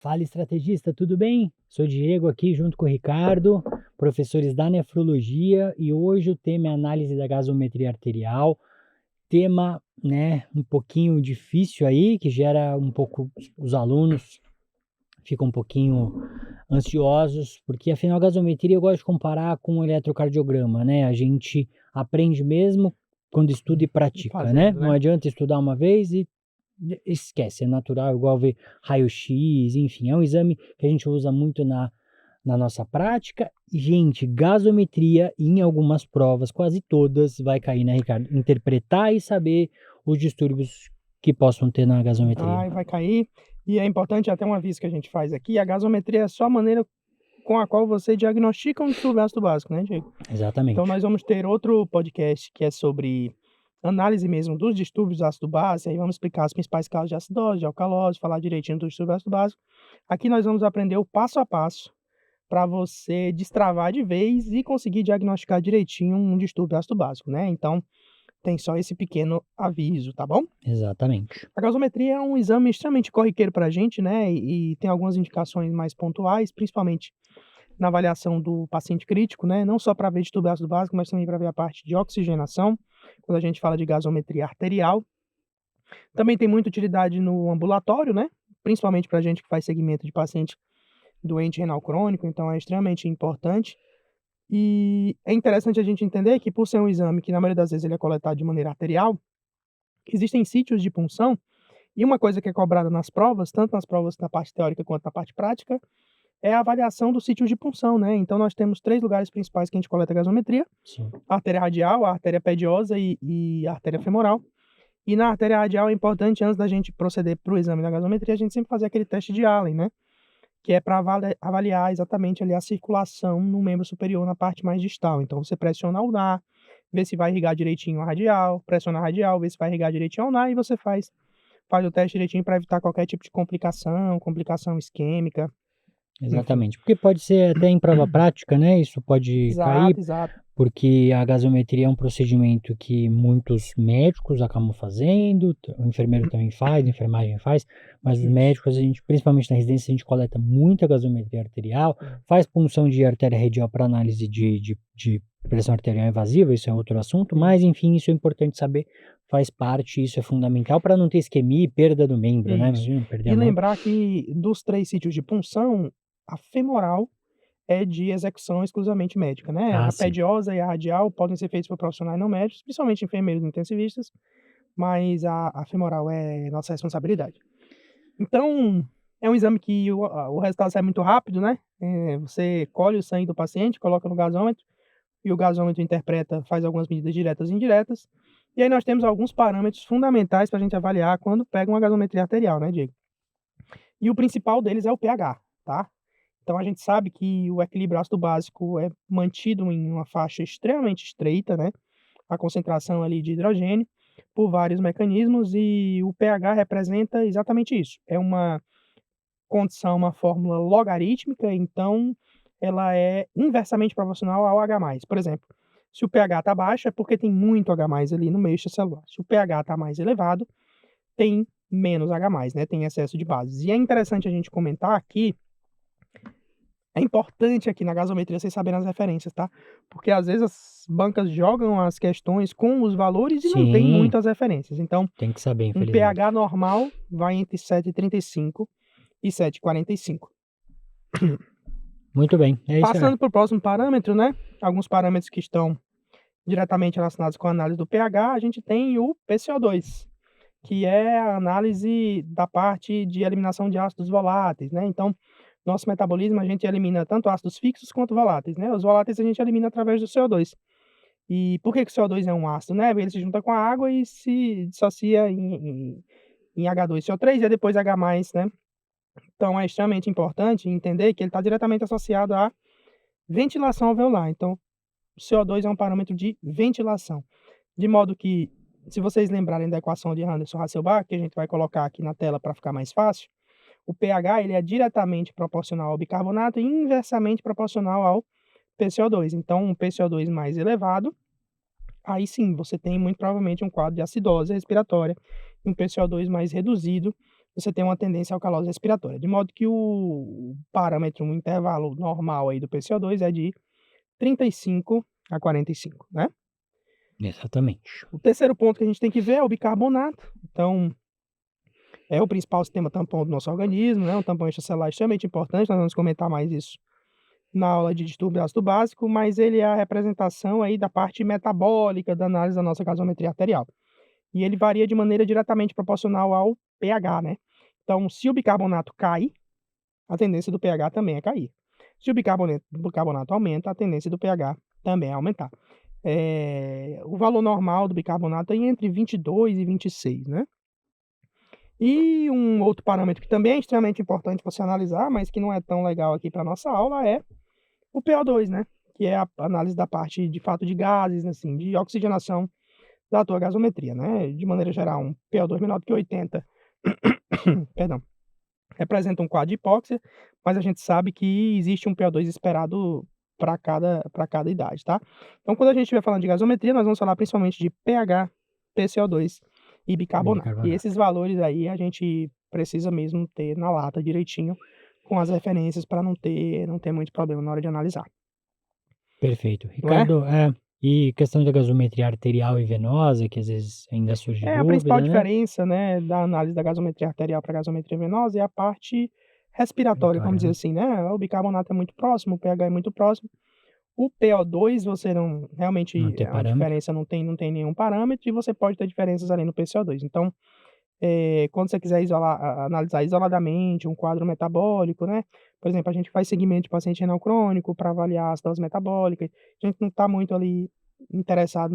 Fala, estrategista, tudo bem? Sou Diego aqui junto com o Ricardo, professores da nefrologia, e hoje o tema é análise da gasometria arterial, tema, né, um pouquinho difícil aí, que gera um pouco, os alunos ficam um pouquinho ansiosos, porque afinal a gasometria eu gosto de comparar com o eletrocardiograma, né? A gente aprende mesmo quando estuda e pratica, né? Fazendo, Não né. adianta estudar uma vez e esquece, é natural, igual ver raio-x, enfim, é um exame que a gente usa muito na nossa prática. E, gente, gasometria em algumas provas, quase todas, vai cair, né, Ricardo? Interpretar e saber os distúrbios que possam ter na gasometria. Vai cair. E é importante até um aviso que a gente faz aqui, a gasometria é só a maneira com a qual você diagnostica um distúrbio ácido básico, né, Diego. Então Exatamente. nós vamos ter outro podcast que é sobre análise mesmo dos distúrbios ácido base, aí vamos explicar as principais causas de acidose, de alcalose, falar direitinho do distúrbio ácido básico. Aqui nós vamos aprender o passo a passo para você destravar de vez e conseguir diagnosticar direitinho um distúrbio ácido básico, né. Então, tem só esse pequeno aviso, tá bom? Exatamente. A gasometria é um exame extremamente corriqueiro para a gente, né, e tem algumas indicações mais pontuais, principalmente na avaliação do paciente crítico, né, não só para ver distúrbio ácido básico, mas também para ver a parte de oxigenação, quando a gente fala de gasometria arterial. Também tem muita utilidade no ambulatório, né, principalmente para a gente que faz segmento de paciente doente renal crônico, então é extremamente importante. E é interessante a gente entender que por ser um exame que na maioria das vezes ele é coletado de maneira arterial, existem sítios de punção. E uma coisa que é cobrada nas provas, tanto nas provas na parte teórica quanto na parte prática, é a avaliação dos sítios de punção, né. Então nós temos 3 lugares principais que a gente coleta gasometria: Sim. a artéria radial, a artéria pediosa e a artéria femoral. E na artéria radial é importante, antes da gente proceder para o exame da gasometria, a gente sempre fazer aquele teste de Allen, né, que é para avaliar exatamente ali a circulação no membro superior, na parte mais distal. Então você pressiona a ulnar, vê se vai irrigar direitinho a radial, pressiona a radial, vê se vai irrigar direitinho a ulnar e você faz o teste direitinho para evitar qualquer tipo de complicação isquêmica, enfim. Exatamente, porque pode ser até em prova prática, né, isso pode cair, Exato, exato. porque a gasometria é um procedimento que muitos médicos acabam fazendo, o enfermeiro também faz, a enfermagem faz, mas os Isso. médicos, a gente, principalmente na residência, a gente coleta muita gasometria arterial, Sim. faz punção de artéria radial para análise de pressão arterial invasiva, isso é outro assunto, Sim. mas enfim, isso é importante saber, faz parte, isso é fundamental para não ter isquemia e perda do membro, né, Isso. imagina perder E a mão. lembrar que dos 3 sítios de punção, a femoral é de execução exclusivamente médica, né. Ah, A sim. pediosa e a radial podem ser feitos por profissionais não médicos, principalmente enfermeiros intensivistas, mas a femoral é nossa responsabilidade. Então, é um exame que o resultado sai muito rápido, né. Você colhe o sangue do paciente, coloca no gasômetro, e o gasômetro interpreta, faz algumas medidas diretas e indiretas. E aí nós temos alguns parâmetros fundamentais para a gente avaliar quando pega uma gasometria arterial, né, Diego. E o principal deles é o pH, tá. Então a gente sabe que o equilíbrio ácido básico é mantido em uma faixa extremamente estreita, né, a concentração ali de hidrogênio, por vários mecanismos, e o pH representa exatamente isso. É uma condição, uma fórmula logarítmica, então ela é inversamente proporcional ao H+. Por exemplo, se o pH está baixo é porque tem muito H+ ali no meio extracelular. Se o pH está mais elevado, tem menos H+, né, tem excesso de bases. E é interessante a gente comentar aqui, é importante aqui na gasometria vocês saberem as referências, tá? Porque às vezes as bancas jogam as questões com os valores e não tem Sim, muitas referências. Então, tem que saber, um pH infelizmente. normal vai entre 7,35 e 7,45. Muito bem, é isso aí. Passando para o próximo parâmetro, né, alguns parâmetros que estão diretamente relacionados com a análise do pH, a gente tem o PCO2, que é a análise da parte de eliminação de ácidos voláteis, né. Então, nosso metabolismo a gente elimina tanto ácidos fixos quanto voláteis, né. Os voláteis a gente elimina através do CO2. E por que que o CO2 é um ácido, né? Porque ele se junta com a água e se dissocia em H2CO3 e aí depois H+, né. Então é extremamente importante entender que ele está diretamente associado à ventilação alveolar. Então, o CO2 é um parâmetro de ventilação. De modo que, se vocês lembrarem da equação de Anderson-Hasselbalch, que a gente vai colocar aqui na tela para ficar mais fácil, o pH ele é diretamente proporcional ao bicarbonato e inversamente proporcional ao PCO2. Então, um PCO2 mais elevado, aí sim você tem muito provavelmente um quadro de acidose respiratória, e um PCO2 mais reduzido, você tem uma tendência à alcalose respiratória, de modo que o parâmetro, um intervalo normal aí do PCO2 é de 35 a 45, né. Exatamente. O terceiro ponto que a gente tem que ver é o bicarbonato, então é o principal sistema tampão do nosso organismo, né, um tampão extracelular extremamente importante, nós vamos comentar mais isso na aula de distúrbio ácido básico, mas ele é a representação aí da parte metabólica da análise da nossa gasometria arterial. E ele varia de maneira diretamente proporcional ao pH, né. Então, se o bicarbonato cai, a tendência do pH também é cair. Se o bicarbonato aumenta, a tendência do pH também é aumentar. O valor normal do bicarbonato é entre 22 e 26, né. E um outro parâmetro que também é extremamente importante você analisar, mas que não é tão legal aqui para nossa aula, é o PO2, né, que é a análise da parte, de fato, de gases, assim, de oxigenação da tua gasometria, né. De maneira geral, um PO2 menor do que 80, perdão, representa um quadro de hipóxia, mas a gente sabe que existe um PO2 esperado para cada idade, tá. Então quando a gente estiver falando de gasometria, nós vamos falar principalmente de pH, PCO2 e bicarbonato. E Bicarbonato. esses valores aí a gente precisa mesmo ter na lata direitinho, com as referências para não ter muito problema na hora de analisar, Perfeito. não é? Ricardo, e questão da gasometria arterial e venosa, que às vezes ainda surge É, a principal dúvida, né? diferença, né, da análise da gasometria arterial para gasometria venosa é a parte respiratória, vamos Vitória, dizer né? assim, né, o bicarbonato é muito próximo, o pH é muito próximo, o PO2 você não Não realmente ter é uma parâmetro. diferença, não tem nenhum parâmetro e você pode ter diferenças ali no PCO2. Então, quando você quiser analisar isoladamente um quadro metabólico, né, por exemplo, a gente faz segmento de paciente renal crônico para avaliar a acidose metabólica, a gente não está muito ali interessado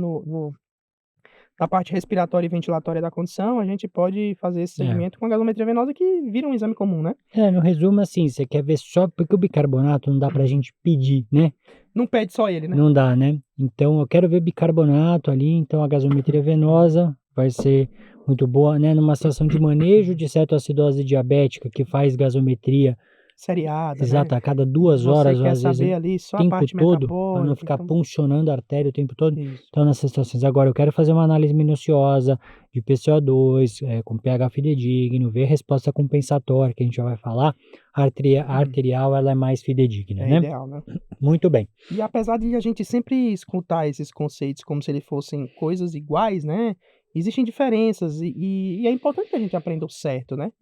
na parte respiratória e ventilatória da condição, a gente pode fazer esse É. segmento com a gasometria venosa que vira um exame comum, né. No resumo, assim, você quer ver só porque o bicarbonato não dá pra gente pedir, né? Não pede só ele, né. Não dá, né? Então eu quero ver bicarbonato ali, então a gasometria venosa vai ser muito boa, né? Numa situação de manejo de cetoacidose diabética que faz gasometria Seriada, né. exata a cada 2 Você horas ou quer às vezes saber o ali só a tempo parte todo, para não metabólica, ficar então puncionando a artéria o tempo todo. isso. Então nessas situações agora eu quero fazer uma análise minuciosa de PCO2, com pH fidedigno, ver a resposta compensatória que a gente já vai falar, a arterial ela é mais fidedigna, É né. ideal, né. Muito bem. E apesar de a gente sempre escutar esses conceitos como se eles fossem coisas iguais, né, existem diferenças e é importante que a gente aprenda o certo, né.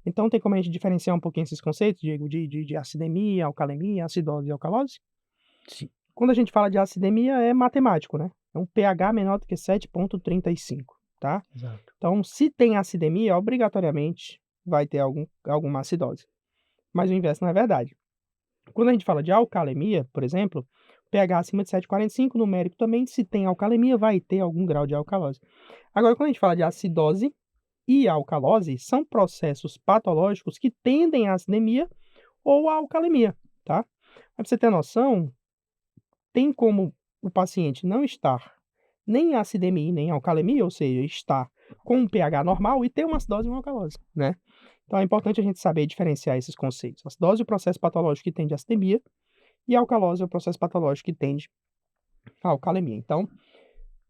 Então tem como a gente diferenciar um pouquinho esses conceitos, Diego, de acidemia, alcalemia, acidose e alcalose? Sim, Quando a gente fala de acidemia é matemático, né, é um pH menor do que 7,35, tá. exato. Então se tem acidemia, obrigatoriamente vai ter alguma acidose, mas o inverso não é verdade. Quando a gente fala de alcalemia, por exemplo, pH acima de 7,45, numérico também, se tem alcalemia, vai ter algum grau de alcalose. Agora, quando a gente fala de acidose e alcalose, são processos patológicos que tendem à acidemia ou à alcalemia, tá? Pra você ter noção, tem como o paciente não estar nem em acidemia nem em alcalemia, ou seja, estar com um pH normal e ter uma acidose e uma alcalose, né? Então é importante a gente saber diferenciar esses conceitos. Acidose é o processo patológico que tende à acidemia e a alcalose é o processo patológico que tende à alcalemia. Então,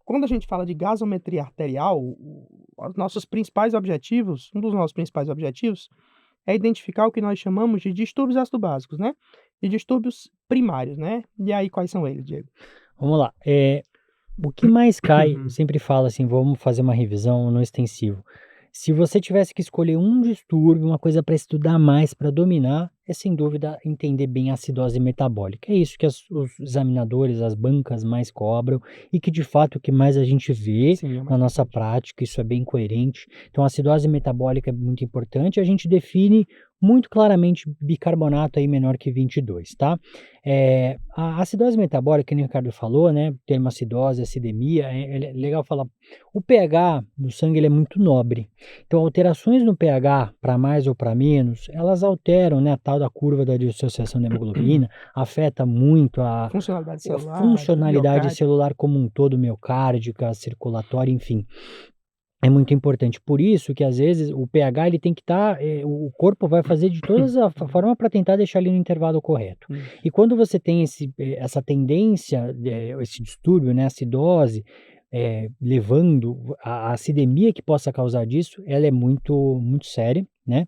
quando a gente fala de gasometria arterial, os nossos principais objetivos, um dos nossos principais objetivos é identificar o que nós chamamos de distúrbios ácido-básicos, né? De distúrbios primários, né? E aí, quais são eles, Diego? Vamos lá, o que mais cai, eu sempre falo assim, vamos fazer uma revisão no extensivo. Se você tivesse que escolher um distúrbio, uma coisa para estudar mais, para dominar, é sem dúvida entender bem a acidose metabólica. É isso que os examinadores, as bancas mais cobram e que de fato o que mais a gente vê Sim, é o na mais nossa frequente. prática, isso é bem coerente. Então a acidose metabólica é muito importante, a gente define muito claramente bicarbonato aí menor que 22, tá? A acidose metabólica, que nem o Ricardo falou, né, termo acidose, acidemia, é legal falar, o pH no sangue ele é muito nobre, então alterações no pH para mais ou para menos, elas alteram, né, a tal da curva da dissociação da hemoglobina, afeta muito a Funcionalidade celular, funcionalidade miocárdio. celular como um todo, miocárdica, circulatória, enfim. É muito importante. Por isso que às vezes o pH ele tem que estar, o corpo vai fazer de todas a forma para tentar deixar ele no intervalo correto. Isso. E quando você tem essa tendência, esse distúrbio, né, acidose, levando a acidemia que possa causar disso, ela é muito, muito séria, né?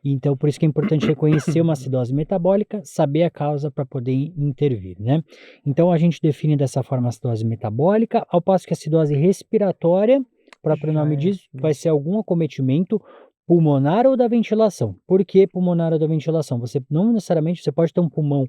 Então, por isso que é importante reconhecer uma acidose metabólica, saber a causa para poder intervir, né? Então, a gente define dessa forma a acidose metabólica, ao passo que a acidose respiratória, o próprio Já nome é, diz, vai isso. ser algum acometimento pulmonar ou da ventilação. Por que pulmonar ou da ventilação? Você não necessariamente você pode ter um pulmão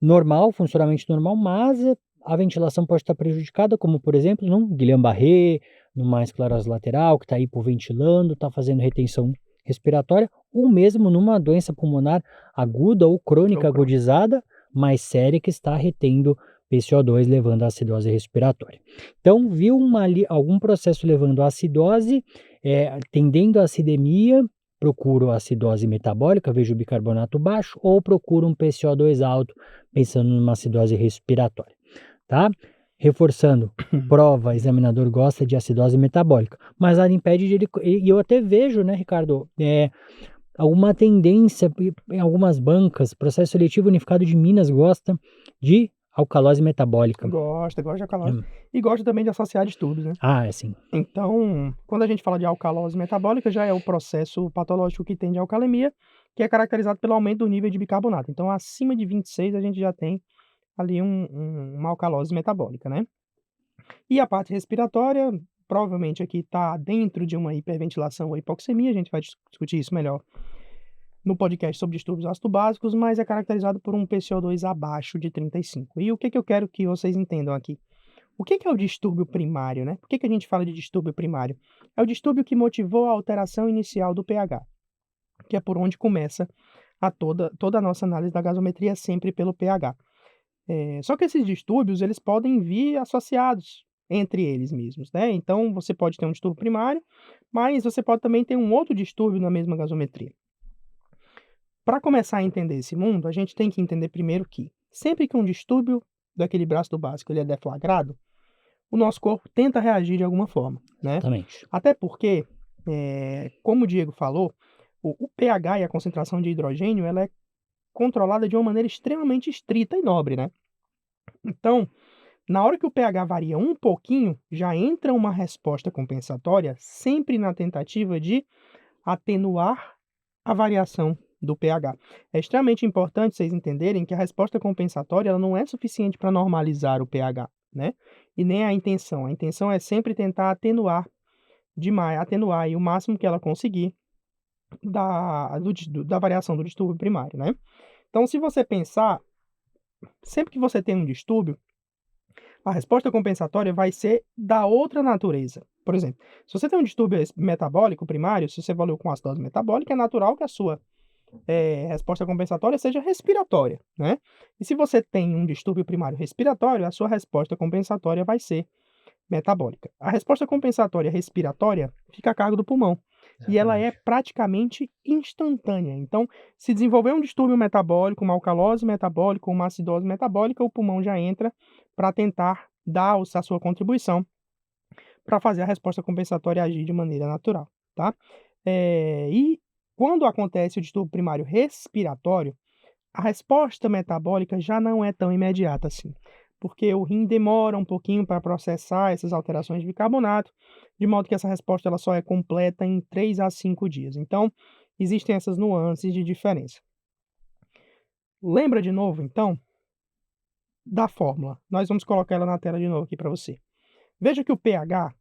normal, funcionamento normal, mas a ventilação pode estar prejudicada, como por exemplo, num Guillain-Barré, numa esclerose lateral, que está hipoventilando, está fazendo retenção respiratória, ou mesmo numa doença pulmonar aguda ou crônica Ou crônico. agudizada, mais séria, que está retendo PCO2, levando à acidose respiratória. Então, viu algum processo levando à acidose, tendendo à acidemia, procuro acidose metabólica, vejo bicarbonato baixo, ou procuro um PCO2 alto, pensando numa acidose respiratória, tá? Reforçando, prova, examinador gosta de acidose metabólica, mas nada impede de ele, e eu até vejo, né, Ricardo, alguma tendência em algumas bancas, processo seletivo unificado de Minas gosta de alcalose metabólica. Gosta de alcalose. E gosta também de associar distúrbios, né. Ah, assim, Então, quando a gente fala de alcalose metabólica, já é o processo patológico que tem de alcalemia, que é caracterizado pelo aumento do nível de bicarbonato. Então, acima de 26 a gente já tem ali uma alcalose metabólica, né. E a parte respiratória, provavelmente aqui está dentro de uma hiperventilação ou hipoxemia, a gente vai discutir isso melhor no podcast sobre distúrbios ácido-básicos, mas é caracterizado por um PCO2 abaixo de 35. E o que eu quero que vocês entendam aqui? O que é o distúrbio primário, né? Por que a gente fala de distúrbio primário? É o distúrbio que motivou a alteração inicial do pH, que é por onde começa toda a nossa análise da gasometria, sempre pelo pH. Só que esses distúrbios, eles podem vir associados entre eles mesmos, né? Então, você pode ter um distúrbio primário, mas você pode também ter um outro distúrbio na mesma gasometria. Para começar a entender esse mundo, a gente tem que entender primeiro que, sempre que um distúrbio daquele braço do básico ele é deflagrado, o nosso corpo tenta reagir de alguma forma, né. exatamente. Até porque, como o Diego falou, o pH e a concentração de hidrogênio, ela é controlada de uma maneira extremamente estrita e nobre, né. Então, na hora que o pH varia um pouquinho, já entra uma resposta compensatória, sempre na tentativa de atenuar a variação do pH. É extremamente importante vocês entenderem que a resposta compensatória ela não é suficiente para normalizar o pH, né, e nem a intenção. A intenção é sempre tentar atenuar aí o máximo que ela conseguir da variação do distúrbio primário, né. Então se você pensar, sempre que você tem um distúrbio, a resposta compensatória vai ser da outra natureza. Por exemplo, se você tem um distúrbio metabólico primário, se você evoluiu com acidose metabólica, é natural que a sua resposta compensatória seja respiratória, né. E se você tem um distúrbio primário respiratório, a sua resposta compensatória vai ser metabólica. A resposta compensatória respiratória fica a cargo do pulmão, e ela é Exatamente. praticamente instantânea. Então, se desenvolver um distúrbio metabólico, uma alcalose metabólica ou uma acidose metabólica, o pulmão já entra para tentar dar a sua contribuição para fazer a resposta compensatória agir de maneira natural, tá. E quando acontece o distúrbio primário respiratório, a resposta metabólica já não é tão imediata assim, porque o rim demora um pouquinho para processar essas alterações de bicarbonato, de modo que essa resposta ela só é completa em 3 a 5 dias. Então, existem essas nuances de diferença. Lembra de novo, então, da fórmula. Nós vamos colocar ela na tela de novo aqui para você. Veja que o pH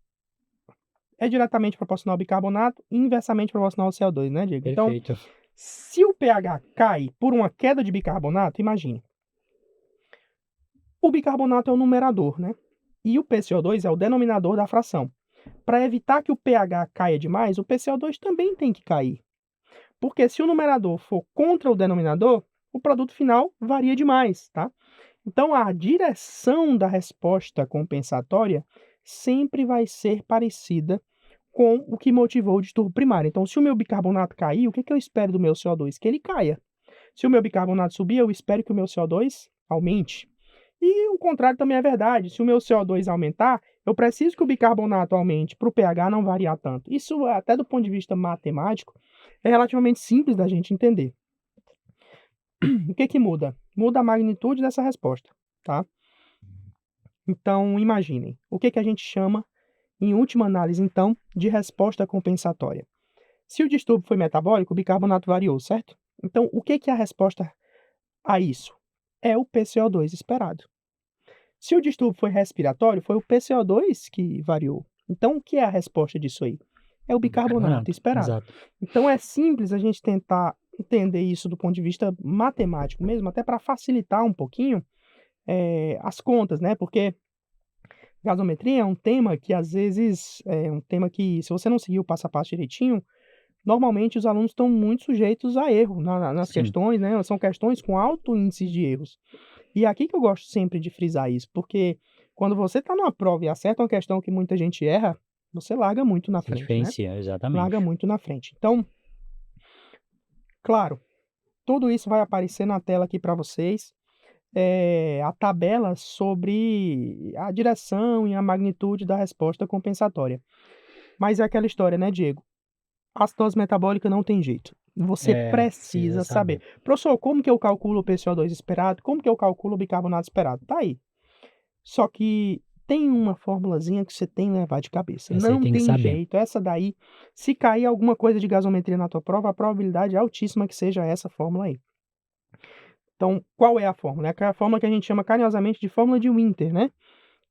é diretamente proporcional ao bicarbonato e inversamente proporcional ao CO2, né, Diego? Então, Perfeito. se o pH cai por uma queda de bicarbonato, imagine, o bicarbonato é o numerador, né? E o PCO2 é o denominador da fração. Para evitar que o pH caia demais, o PCO2 também tem que cair. Porque se o numerador for contra o denominador, o produto final varia demais, tá? Então a direção da resposta compensatória sempre vai ser parecida com o que motivou o distúrbio primário. Então, se o meu bicarbonato cair, o que eu espero do meu CO2? Que ele caia. Se o meu bicarbonato subir, eu espero que o meu CO2 aumente. E o contrário também é verdade. Se o meu CO2 aumentar, eu preciso que o bicarbonato aumente para o pH não variar tanto. Isso, até do ponto de vista matemático, é relativamente simples da gente entender. O que muda? Muda a magnitude dessa resposta, tá? Então, imaginem, o que a gente chama, em última análise, então, de resposta compensatória. Se o distúrbio foi metabólico, o bicarbonato variou, certo? Então, o que é a resposta a isso? É o PCO2 esperado. Se o distúrbio foi respiratório, foi o PCO2 que variou. Então, o que é a resposta disso aí? É o bicarbonato Bicarbonato, esperado. exato. Então, é simples a gente tentar entender isso do ponto de vista matemático mesmo, até para facilitar um pouquinho as contas, né? Porque gasometria é um tema que, às vezes, é um tema que, se você não seguir o passo a passo direitinho, normalmente os alunos estão muito sujeitos a erro nas Sim, questões, né? São questões com alto índice de erros. E é aqui que eu gosto sempre de frisar isso, porque quando você está numa prova e acerta uma questão que muita gente erra, você larga muito na se frente, né? diferencia, Larga exatamente. muito na frente. Então, claro, tudo isso vai aparecer na tela aqui para vocês. A tabela sobre a direção e a magnitude da resposta compensatória. Mas é aquela história, né, Diego? Acidose metabólica não tem jeito. Você É, precisa precisa saber. saber. Professor, como que eu calculo o PCO2 esperado? Como que eu calculo o bicarbonato esperado? Tá aí. Só que tem uma formulazinha que você tem que levar de cabeça. Essa aí Não tem que tem saber. jeito. Essa daí, se cair alguma coisa de gasometria na tua prova, a probabilidade é altíssima que seja essa fórmula aí. Então, qual é a fórmula? É a fórmula que a gente chama carinhosamente de fórmula de Winter, né?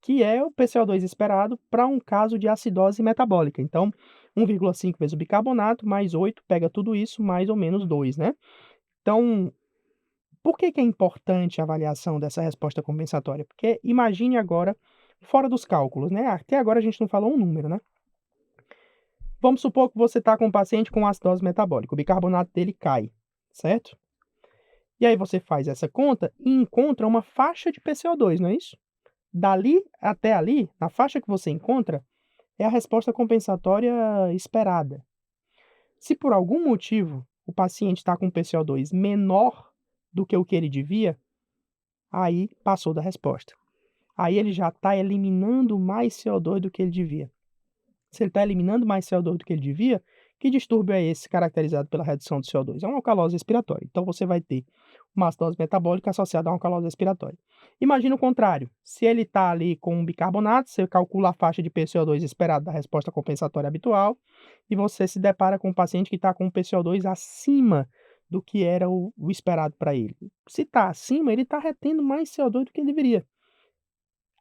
Que é o PCO2 esperado para um caso de acidose metabólica. Então, 1,5 vezes o bicarbonato, mais 8, pega tudo isso, mais ou menos 2, né? Então, por que é importante a avaliação dessa resposta compensatória? Porque imagine agora, fora dos cálculos, né? Até agora a gente não falou um número, né? Vamos supor que você está com um paciente com acidose metabólica, o bicarbonato dele cai, certo? E aí você faz essa conta e encontra uma faixa de PCO2, não é isso? Dali até ali, na faixa que você encontra, é a resposta compensatória esperada. Se por algum motivo o paciente está com PCO2 menor do que o que ele devia, aí passou da resposta. Aí ele já está eliminando mais CO2 do que ele devia. Se ele está eliminando mais CO2 do que ele devia, que distúrbio é esse caracterizado pela redução do CO2? É uma alcalose respiratória. Então você vai ter uma acidose metabólica associada a uma alcalose respiratória. Imagina o contrário. Se ele está ali com um bicarbonato, você calcula a faixa de PCO2 esperado da resposta compensatória habitual e você se depara com um paciente que está com um PCO2 acima do que era o esperado para ele. Se está acima, ele está retendo mais CO2 do que ele deveria,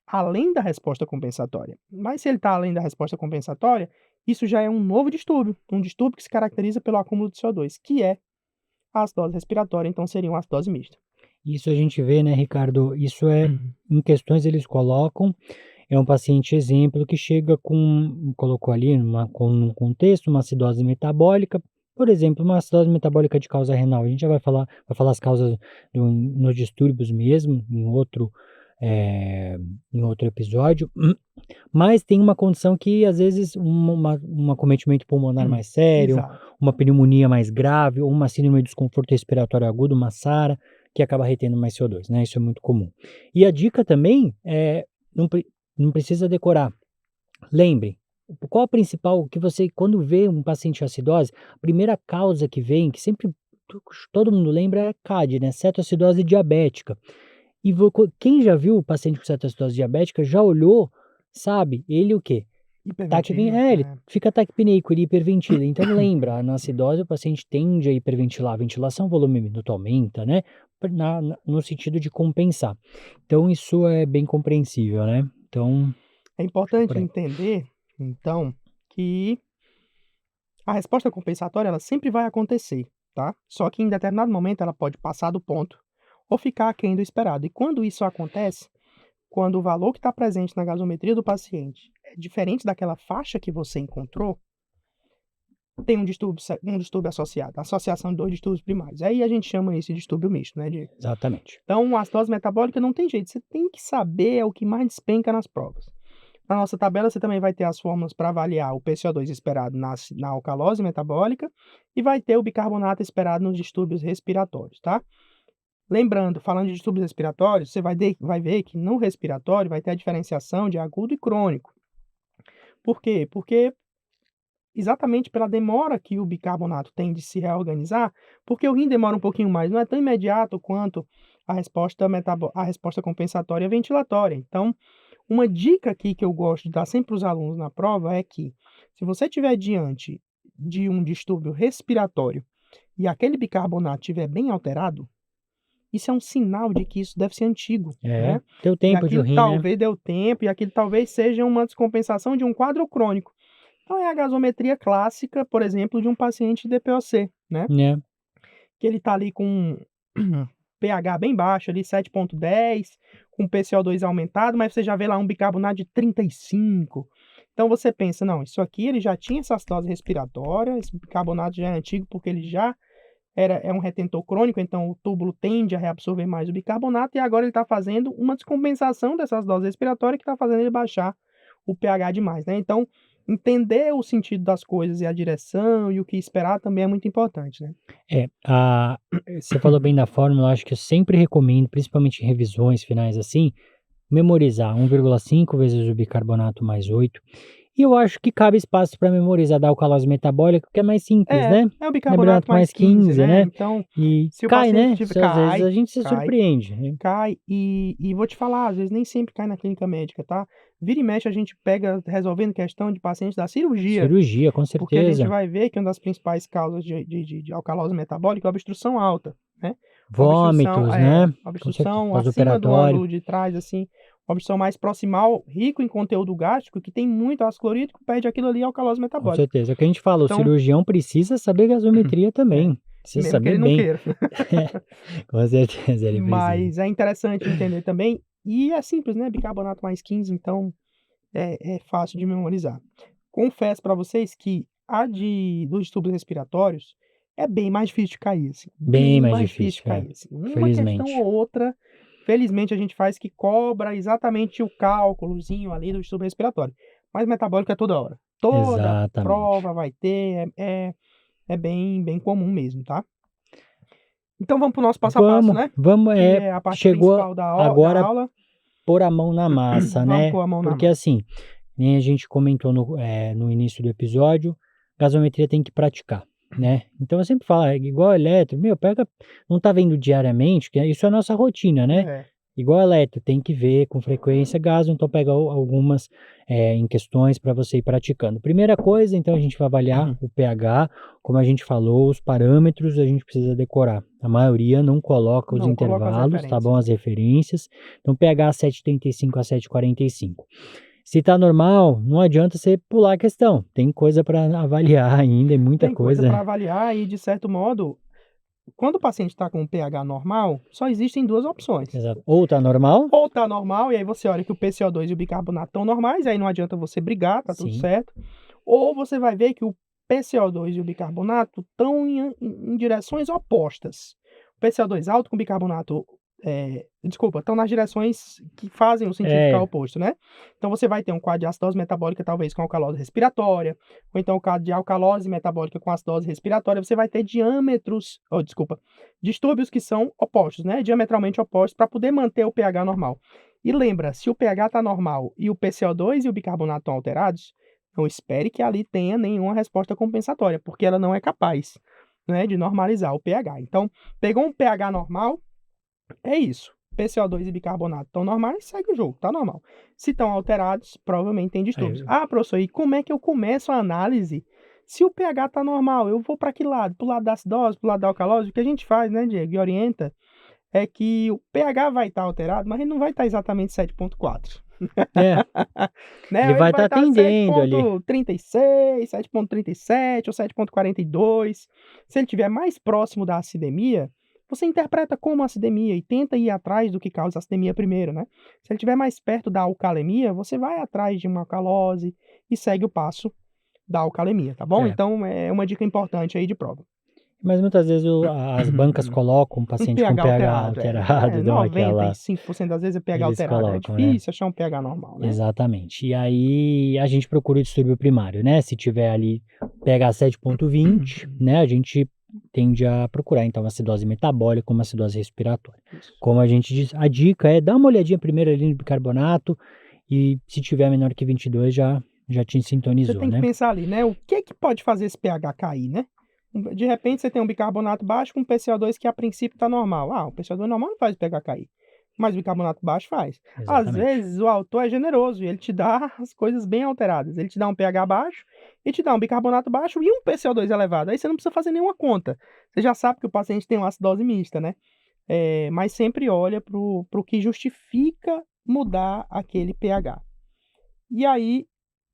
além da resposta compensatória. Mas se ele está além da resposta compensatória, isso já é um novo distúrbio, um distúrbio que se caracteriza pelo acúmulo de CO2, que é a acidose respiratória, então seria uma acidose mista. Isso a gente vê, né, Ricardo, isso é Uhum. em questões eles colocam, é um paciente exemplo que chega com colocou ali num contexto, uma acidose metabólica, por exemplo, uma acidose metabólica de causa renal, a gente já vai falar as causas nos distúrbios mesmo, eh, em outro episódio, mas tem uma condição que às vezes um acometimento pulmonar mais sério, Exato. uma pneumonia mais grave ou uma síndrome de desconforto respiratório agudo, uma SARA, que acaba retendo mais CO2, né, isso é muito comum. E a dica também é não pre não precisa decorar. Lembre, qual a principal que você quando vê um paciente acidose, a primeira causa que vem, que sempre todo mundo lembra é CAD, né, cetoacidose diabética. E quem já viu o paciente com cetoacidose diabética já olhou, sabe, ele o quê? Hiperventila, Ele fica taquipneico, ele hiperventila. Então lembra, na acidose o paciente tende a hiperventilar, a ventilação, o volume minuto aumenta, né, no sentido de compensar. Então isso é bem compreensível, né. Então, É acho que é por importante aí. entender, então, que a resposta compensatória ela sempre vai acontecer, tá? Só que em determinado momento ela pode passar do ponto ou ficar aquém do esperado. E quando isso acontece, quando o valor que está presente na gasometria do paciente é diferente daquela faixa que você encontrou, tem um distúrbio associado, associação de 2 distúrbios primários. Aí a gente chama isso de distúrbio misto, né, Diego? Exatamente. Então, a acidose metabólica não tem jeito, você tem que saber, é o que mais despenca nas provas. Na nossa tabela, você também vai ter as fórmulas para avaliar o PCO2 esperado na alcalose metabólica e vai ter o bicarbonato esperado nos distúrbios respiratórios, tá? Lembrando, falando de distúrbios respiratórios, você vai ver que no respiratório vai ter a diferenciação de agudo e crônico. Por quê? Porque exatamente pela demora que o bicarbonato tem de se reorganizar, porque o rim demora um pouquinho mais, não é tão imediato quanto a resposta compensatória ventilatória. Então, Uma dica aqui que eu gosto de dar sempre para os alunos na prova é que, se você estiver diante de um distúrbio respiratório e aquele bicarbonato estiver bem alterado, isso é um sinal de que isso deve ser antigo, né? Deu E tempo de aquilo rir, né? talvez deu tempo, e aquilo talvez seja uma descompensação de um quadro crônico. Então é a gasometria clássica, por exemplo, de um paciente DPOC, né? Né? Que ele tá ali com pH bem baixo, ali 7,10, com PCO2 aumentado, mas você já vê lá um bicarbonato de 35. Então você pensa, não, isso aqui ele já tinha essa acidose respiratória, esse bicarbonato já é antigo porque ele já é um retentor crônico, então o túbulo tende a reabsorver mais o bicarbonato, e agora ele está fazendo uma descompensação dessa acidose respiratória que está fazendo ele baixar o pH demais, né? Então, entender o sentido das coisas e a direção e o que esperar também é muito importante, né? Você falou bem da fórmula, eu acho que eu sempre recomendo, principalmente em revisões finais assim, memorizar 1,5 vezes o bicarbonato mais 8. E eu acho que cabe espaço para memorizar da alcalose metabólica, que é mais simples, né? É o bicarbonato Bicarbonato mais mais 15, 15, né? né? Então, E se o cai, paciente né? tiver Às vezes a gente se cai, surpreende, né? cai, e vou te falar, às vezes nem sempre cai na clínica médica, tá? Vira e mexe a gente pega resolvendo questão de pacientes da cirurgia, Cirurgia, com porque a gente certeza. vai ver que uma das principais causas de alcalose metabólica é a obstrução alta, né? Vômitos, né? Com certeza. Obstrução acima do Pós-operatório. ângulo de trás, assim, uma obstrução mais proximal, rico em conteúdo gástrico, que tem muito ácido clorídrico, perde aquilo ali, alcalose Com metabólica. certeza. É o que a gente fala, o Então, cirurgião precisa saber gasometria também. Precisa mesmo que saber ele não bem. queira. Com certeza ele precisa. Mas é interessante entender também, e é simples, né? Bicarbonato mais 15, então é fácil de memorizar. Confesso para vocês que dos distúrbios respiratórios é bem mais difícil de cair, assim, Bem bem mais mais difícil de difícil, cair, assim. Uma questão felizmente. ou outra, felizmente a gente faz que cobra exatamente o cálculozinho ali do distúrbio respiratório, mas metabólico é toda hora. Toda Exatamente. prova vai ter, é bem comum mesmo, tá? Então vamos para o nosso passo a passo, né, Vamos, que é a parte chegou principal da agora aula. pôr a mão na massa, Vamos né? pôr a mão na Porque massa. assim, nem a gente comentou no início do episódio, gasometria tem que praticar, né? Então eu sempre falo, é igual eletro, não tá vendo diariamente, que isso é a nossa rotina, né? É. Igual eletro, tem que ver com frequência gaso, então pega algumas em questões para você ir praticando. Primeira coisa, então a gente vai avaliar o pH, como a gente falou, os parâmetros a gente precisa decorar. A maioria não coloca os Não, coloca as intervalos, tá bom? referências. As referências. Então pH 7,35 a 7,45. Se tá normal, não adianta você pular a questão. Tem coisa para avaliar ainda, muita Tem coisa coisa. para avaliar e, de certo modo, quando o paciente está com um pH normal, só existem duas opções. Exato. Ou tá normal? Ou tá normal, e aí você olha que o PCO2 e o bicarbonato estão normais, aí não adianta você brigar, tá tudo Sim. certo. Ou você vai ver que o PCO2 e o bicarbonato estão em direções opostas. O PCO2 alto com bicarbonato, estão nas direções que fazem o sentido ficar oposto, né? Então você vai ter um quadro de acidose metabólica, talvez com alcalose respiratória, ou então o quadro de alcalose metabólica com acidose respiratória, você vai ter distúrbios que são opostos, né? Diametralmente opostos, para poder manter o pH normal. E lembra, se o pH está normal e o PCO2 e o bicarbonato estão alterados, não espere que ali tenha nenhuma resposta compensatória, porque ela não é capaz, né, de normalizar o pH. Então, pegou um pH normal, é isso. PCO2 e bicarbonato estão normais, segue o jogo, tá normal. Se estão alterados, provavelmente tem distúrbios. Ah, professor, e como é que eu começo a análise? Se o pH está normal, eu vou para que lado? Para o lado da acidose, para o lado da alcalose? O que a gente faz, né, Diego, e orienta, é que o pH vai estar alterado, mas ele não vai estar exatamente 7,4. Né? Ele vai estar atendendo ali. 7,36, 7,37 ou 7,42. Se ele estiver mais próximo da acidemia, você interpreta como acidemia e tenta ir atrás do que causa acidemia primeiro, né? Se ele estiver mais perto da alcalemia, você vai atrás de uma alcalose e segue o passo da alcalemia, tá bom? Então é uma dica importante aí de prova. Mas muitas vezes as bancas colocam um paciente com pH alterado, dão aquela 95% das vezes é pH eles alterado, é colocam, né? difícil achar um pH normal, né? Exatamente. E aí a gente procura o distúrbio primário, né? Se tiver ali pH 7,20, né? A gente tende a procurar então acidose metabólica, uma acidose respiratória. Isso. Como a gente diz, a dica é dar uma olhadinha primeiro ali no bicarbonato e se tiver menor que 22 já te sintonizou, Você tem que né? pensar ali, né? O que pode fazer esse pH cair, né? De repente você tem um bicarbonato baixo com um PCO2 que a princípio está normal. Ah, o PCO2 normal não faz o pH cair. mas o bicarbonato baixo faz. Às Exatamente. vezes o autor é generoso e ele te dá as coisas bem alteradas, ele te dá um pH baixo e te dá um bicarbonato baixo e um PCO2 elevado, aí você não precisa fazer nenhuma conta, você já sabe que o paciente tem uma acidose mista, né. Mas sempre olha para o que justifica mudar aquele pH. E aí,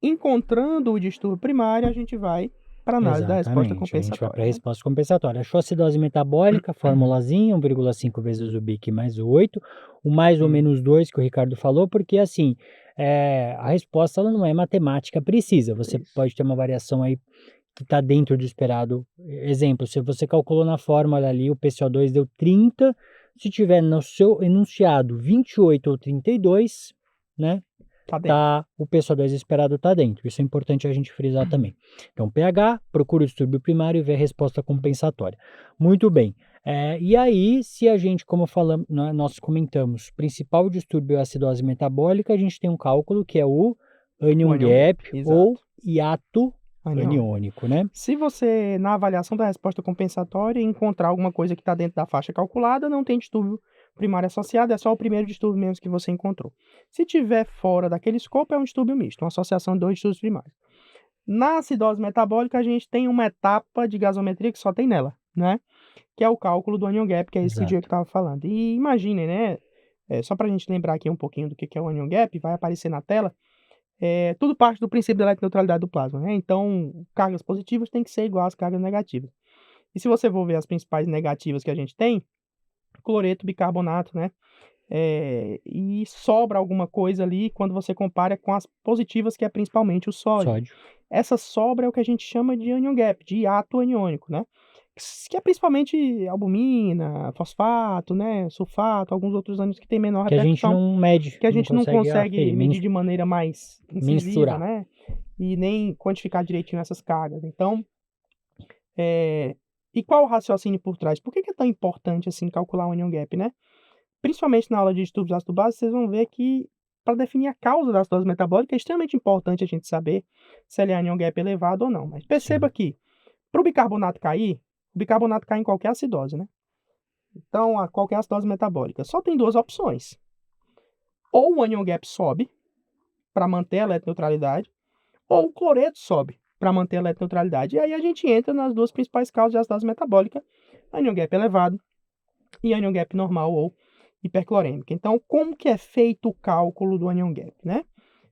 encontrando o distúrbio primário, a gente vai para análise da resposta Exatamente, a gente vai para compensatória, a né. resposta compensatória. Achou acidose metabólica, formulazinha, 1,5 vezes o BIC mais 8, o mais ou Hum, menos 2 que o Ricardo falou, porque assim, a resposta ela não é matemática precisa, você isso. pode ter uma variação aí que está dentro do esperado. Exemplo, se você calculou na fórmula ali, o PCO2 deu 30, se tiver no seu enunciado 28 ou 32, né, Tá dentro. tá, o PCO2 esperado está dentro. Isso é importante a gente frisar também. Então, pH, procura o distúrbio primário e vê a resposta compensatória. Muito bem. E aí, se a gente, como falamos, nós comentamos, principal distúrbio é a acidose metabólica, a gente tem um cálculo que é o O anion anion gap, gap ou exato, hiato aniônico. aniônico, né? Se você, na avaliação da resposta compensatória, encontrar alguma coisa que está dentro da faixa calculada, não tem distúrbio primário associado, é só o primeiro distúrbio mesmo que você encontrou. Se tiver fora daquele escopo, é um distúrbio misto, uma associação de 2 distúrbios primários. Na acidose metabólica, a gente tem uma etapa de gasometria que só tem nela, né, que é o cálculo do anion gap, que é esse que o Diego Exato. estava falando. E imaginem, né, só para a gente lembrar aqui um pouquinho do que é o anion gap, vai aparecer na tela, tudo parte do princípio da eletroneutralidade do plasma, né, então cargas positivas têm que ser igual às cargas negativas. E se você for ver as principais negativas que a gente tem, cloreto, bicarbonato, né, e sobra alguma coisa ali quando você compara com as positivas, que é principalmente o sódio. Sódio. Essa sobra é o que a gente chama de anion gap, de hiato aniônico, né, que é principalmente albumina, fosfato, né, sulfato, alguns outros ânions que têm menor Que a gente repercussão, não mede, que a não gente não consegue consegue aferir, medir de maneira mais incisiva, mensurar. né, e nem quantificar direitinho essas cargas. Então, eh, e qual o raciocínio por trás? Por que é tão importante, assim, calcular o anion gap, né? Principalmente na aula de distúrbios ácido-base, vocês vão ver que, para definir a causa da acidose metabólica, é extremamente importante a gente saber se ele é anion gap elevado ou não. Mas perceba Sim, que, para o bicarbonato cair, o bicarbonato cai em qualquer acidose, né? Então, a qualquer acidose metabólica. Só tem duas opções. Ou o anion gap sobe, para manter a eletroneutralidade, ou o cloreto sobe, para manter a eletroneutralidade. E aí a gente entra nas duas principais causas de acidose metabólica, anion gap elevado e anion gap normal ou hiperclorêmica. Então, como que é feito o cálculo do anion gap, né?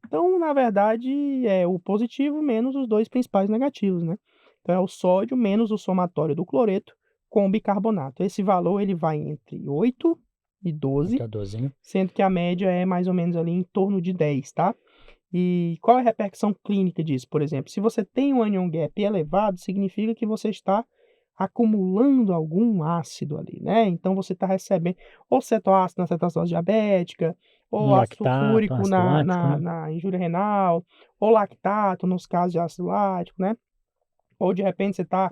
Então, na verdade, é o positivo menos os dois principais negativos, né? Então, é o sódio menos o somatório do cloreto com o bicarbonato. Esse valor ele vai entre 8 e 12, 8 a 12, né? sendo que a média é mais ou menos ali em torno de 10, tá? E qual é a repercussão clínica disso? Por exemplo, se você tem um anion gap elevado, significa que você está acumulando algum ácido ali, né? Então você está recebendo ou cetoácido na cetoacidose diabética, Um ou ácido lactato, um sulfúrico ácido na, lático, na, né? na injúria renal, ou lactato nos casos de ácido lático, né? Ou de repente você está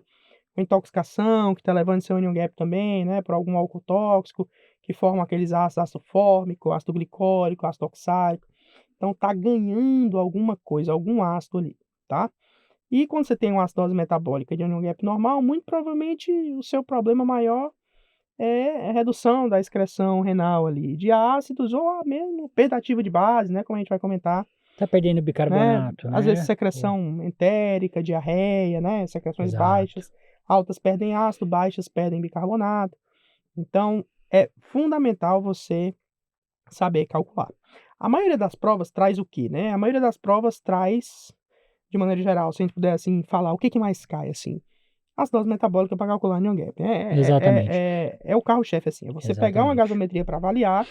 com intoxicação, que está levando seu anion gap também, né? Por algum álcool tóxico, que forma aqueles ácidos, ácido fórmico, ácido glicólico, ácido oxálico. Então tá ganhando alguma coisa, algum ácido ali, tá? E quando você tem uma acidose metabólica de anion gap normal, muito provavelmente o seu problema maior é a redução da excreção renal ali de ácidos ou a mesmo perda ativa de base, né, como a gente vai comentar, Tá perdendo né? bicarbonato, Às vezes né? Pô, secreção entérica, diarreia, né, secreções exato. baixas, altas perdem ácido, baixas perdem bicarbonato. Então, é fundamental você saber calcular. A maioria das provas traz o quê, né? A maioria das provas traz, de maneira geral, se a gente puder, assim, falar o que mais cai, assim, acidose metabólica para calcular anion gap. Exatamente, É o carro-chefe, assim, é você pegar uma exatamente. gasometria para avaliar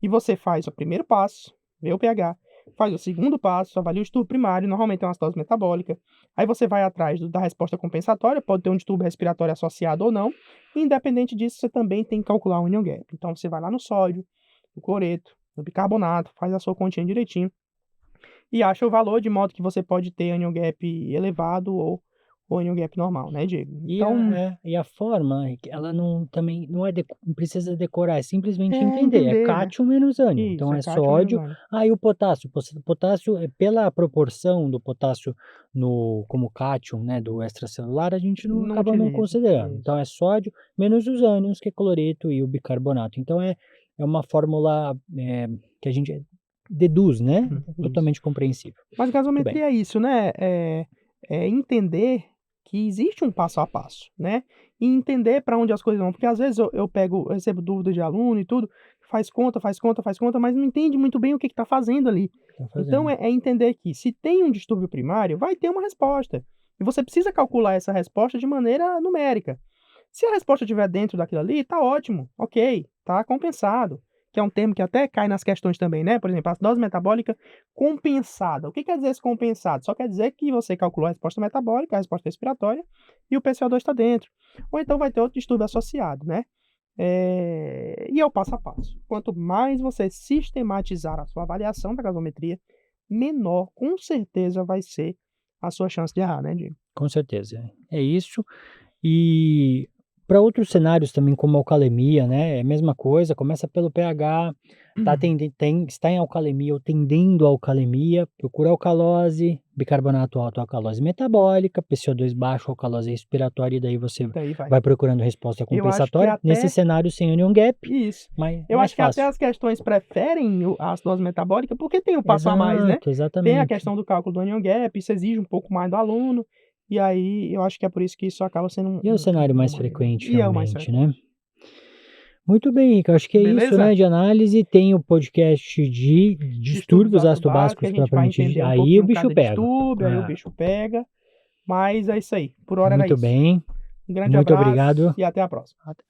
e você faz o primeiro passo, vê o pH, faz o segundo passo, avalia o distúrbio primário, normalmente é uma acidose metabólica, aí você vai atrás da resposta compensatória, pode ter um distúrbio respiratório associado ou não, e independente disso, você também tem que calcular o anion gap. Então você vai lá no sódio, no cloreto, no bicarbonato, faz a sua continha direitinho e acha o valor, de modo que você pode ter anion gap elevado ou anion gap normal, né, Diego? Então, E a forma, ela não também não é não precisa decorar, é simplesmente é entender, é entender, né? cátion menos ânion, então Isso, é é cátion menos sódio, ânion. aí o potássio, potássio, pela proporção do potássio no como cátion, né, do extracelular, a gente não Não acaba não utiliza. considerando, Isso. então é sódio menos os ânions, que é cloreto e o bicarbonato, então é é uma fórmula que a gente deduz, né? Isso. Totalmente compreensível. Mas Muito bem. gasometria é isso, né? É entender que existe um passo a passo, né? E entender para onde as coisas vão. Porque às vezes eu recebo dúvida de aluno e tudo, faz conta, mas não entende muito bem o que está fazendo ali. Tá Então fazendo. é entender que se tem um distúrbio primário, vai ter uma resposta. E você precisa calcular essa resposta de maneira numérica. Se a resposta estiver dentro daquilo ali, tá ótimo, ok, tá compensado. Que é um termo que até cai nas questões também, né? Por exemplo, acidose metabólica compensada. O que quer dizer esse compensado? Só quer dizer que você calculou a resposta metabólica, a resposta respiratória e o PCO2 está dentro. Ou então vai ter outro distúrbio associado, né? E é o passo a passo. Quanto mais você sistematizar a sua avaliação da gasometria, menor com certeza vai ser a sua chance de errar, né, Diego? Com certeza. É isso. E para outros cenários também, como alcalemia, né? É a mesma coisa, começa pelo pH, está em alcalemia ou tendendo à alcalemia, procura alcalose, bicarbonato alto, alcalose metabólica, PCO2 baixo, alcalose respiratória, e daí você Daí vai. vai procurando resposta Eu acho que compensatória. até Nesse cenário sem union gap, Isso. mais Eu acho que até fácil. as questões preferem a acidose metabólica porque tem um passo a mais, né? Exato, Tem a exatamente. questão do cálculo do onion gap, isso exige um pouco mais do aluno, e aí eu acho que é por isso que isso acaba sendo E é o cenário mais maneiro. frequente, E é o mais realmente, frequente. né? Muito bem, Rica, acho que é isso, Beleza? né, de análise. Tem o podcast de distúrbios ácido-básicos, ácido-básicos a gente vai propriamente entender dito. um Aí pouquinho o bicho cada pega. distúrbio, aí o É. bicho pega, mas é isso aí. Por hora era Muito isso. bem, Um grande muito abraço obrigado. e até a próxima. Até.